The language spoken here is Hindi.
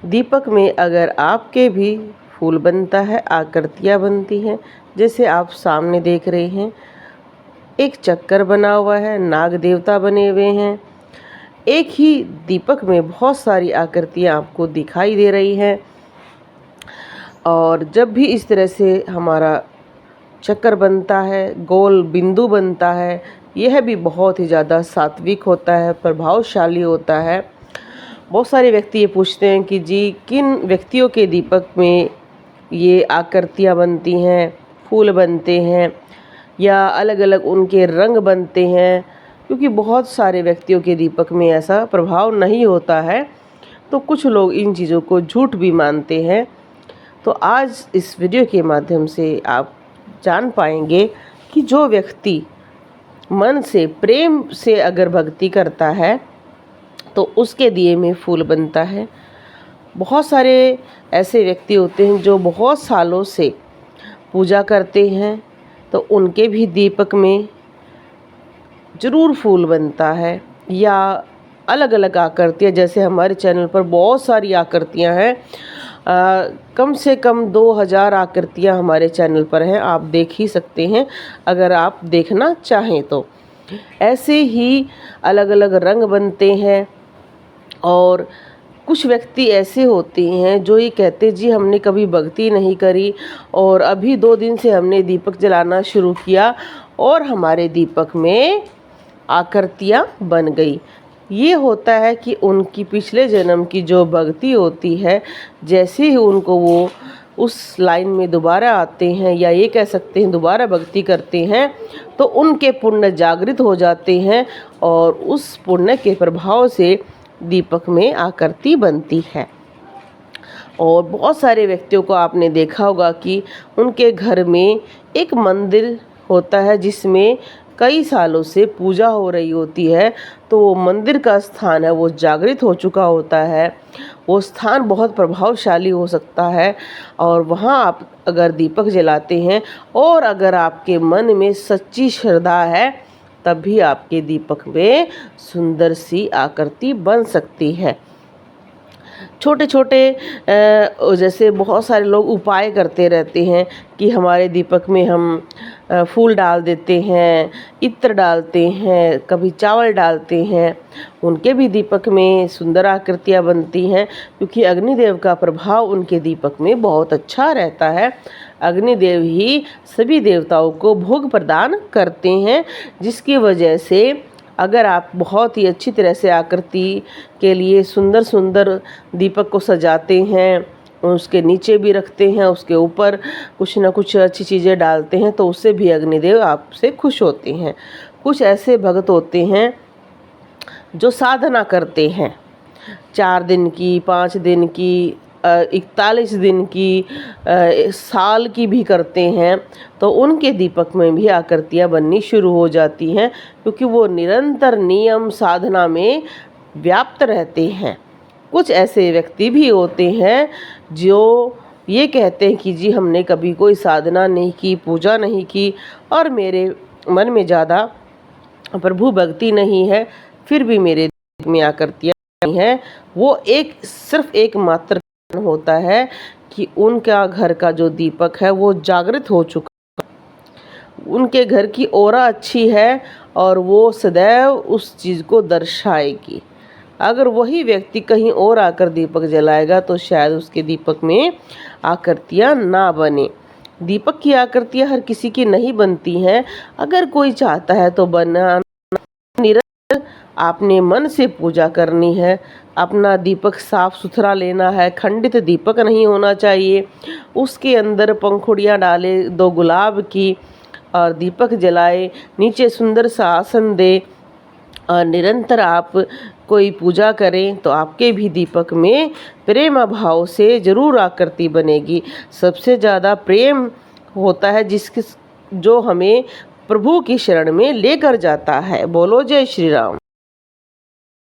दीपक में अगर आपके भी फूल बनता है, आकृतियाँ बनती हैं, जैसे आप सामने देख रहे हैं। एक चक्कर बना हुआ है, नाग देवता बने हुए हैं। एक ही दीपक में बहुत सारी आकृतियाँ आपको दिखाई दे रही हैं। और जब भी इस तरह से हमारा चक्कर बनता है, गोल बिंदु बनता है, यह भी बहुत ही ज़्यादा सात्विक होता है, प्रभावशाली होता है। बहुत सारे व्यक्ति ये पूछते हैं कि जी किन व्यक्तियों के दीपक में ये आकृतियाँ बनती हैं, फूल बनते हैं या अलग अलग उनके रंग बनते हैं, क्योंकि बहुत सारे व्यक्तियों के दीपक में ऐसा प्रभाव नहीं होता है, तो कुछ लोग इन चीज़ों को झूठ भी मानते हैं। तो आज इस वीडियो के माध्यम से आप जान पाएंगे कि जो व्यक्ति मन से प्रेम से अगर भक्ति करता है तो उसके दिए में फूल बनता है। बहुत सारे ऐसे व्यक्ति होते हैं जो बहुत सालों से पूजा करते हैं, तो उनके भी दीपक में ज़रूर फूल बनता है या अलग अलग आकृतियाँ। जैसे हमारे चैनल पर बहुत सारी आकृतियाँ हैं, कम से कम 2000 आकृतियाँ हमारे चैनल पर हैं, आप देख ही सकते हैं अगर आप देखना चाहें तो। ऐसे ही अलग अलग रंग बनते हैं। और कुछ व्यक्ति ऐसे होते हैं जो ये कहते जी हमने कभी भक्ति नहीं करी और अभी 2 दिन से हमने दीपक जलाना शुरू किया और हमारे दीपक में आकृतियाँ बन गई। ये होता है कि उनकी पिछले जन्म की जो भक्ति होती है, जैसे ही उनको वो उस लाइन में दोबारा आते हैं या ये कह सकते हैं दोबारा भक्ति करते हैं, तो उनके पुण्य जागृत हो जाते हैं और उस पुण्य के प्रभाव से दीपक में आकृति बनती है। और बहुत सारे व्यक्तियों को आपने देखा होगा कि उनके घर में एक मंदिर होता है जिसमें कई सालों से पूजा हो रही होती है, तो वो मंदिर का स्थान है वो जागृत हो चुका होता है। वो स्थान बहुत प्रभावशाली हो सकता है और वहाँ आप अगर दीपक जलाते हैं और अगर आपके मन में सच्ची श्रद्धा है, तब भी आपके दीपक में सुंदर सी आकृति बन सकती है। छोटे छोटे जैसे बहुत सारे लोग उपाय करते रहते हैं कि हमारे दीपक में हम फूल डाल देते हैं, इत्र डालते हैं, कभी चावल डालते हैं, उनके भी दीपक में सुंदर आकृतियाँ बनती हैं, क्योंकि अग्निदेव का प्रभाव उनके दीपक में बहुत अच्छा रहता है। अग्निदेव ही सभी देवताओं को भोग प्रदान करते हैं, जिसकी वजह से अगर आप बहुत ही अच्छी तरह से आकृति के लिए सुंदर सुंदर दीपक को सजाते हैं, उसके नीचे भी रखते हैं, उसके ऊपर कुछ ना कुछ अच्छी चीज़ें डालते हैं, तो उससे भी अग्निदेव आपसे खुश होते हैं। कुछ ऐसे भक्त होते हैं जो साधना करते हैं 4 दिन की, 5 दिन की, 41 दिन की, साल की भी करते हैं, तो उनके दीपक में भी आकृतियाँ बननी शुरू हो जाती हैं, क्योंकि वो निरंतर नियम साधना में व्याप्त रहते हैं। कुछ ऐसे व्यक्ति भी होते हैं जो ये कहते हैं कि जी हमने कभी कोई साधना नहीं की, पूजा नहीं की और मेरे मन में ज़्यादा प्रभु भक्ति नहीं है, फिर भी मेरे दीपक में आकृतियाँ नहीं हैं। वो सिर्फ एक मात्र कारण होता है कि उनका घर का जो दीपक है वो जागृत हो चुका, उनके घर की ऑरा अच्छी है और वो सदैव उस चीज़ को दर्शाएगी। अगर वही व्यक्ति कहीं और आकर दीपक जलाएगा तो शायद उसके दीपक में आकृतियाँ ना बने। दीपक की आकृतियाँ हर किसी की नहीं बनती हैं, अगर कोई चाहता है तो बना। निरंतर आपने मन से पूजा करनी है, अपना दीपक साफ सुथरा लेना है, खंडित दीपक नहीं होना चाहिए। उसके अंदर पंखुड़ियाँ डाले 2 गुलाब की और दीपक जलाए, नीचे सुंदर सा आसन दे और निरंतर आप कोई पूजा करें तो आपके भी दीपक में प्रेम भाव से ज़रूर आकृति बनेगी। सबसे ज़्यादा प्रेम होता है जो हमें प्रभु की शरण में लेकर जाता है। बोलो जय श्री राम।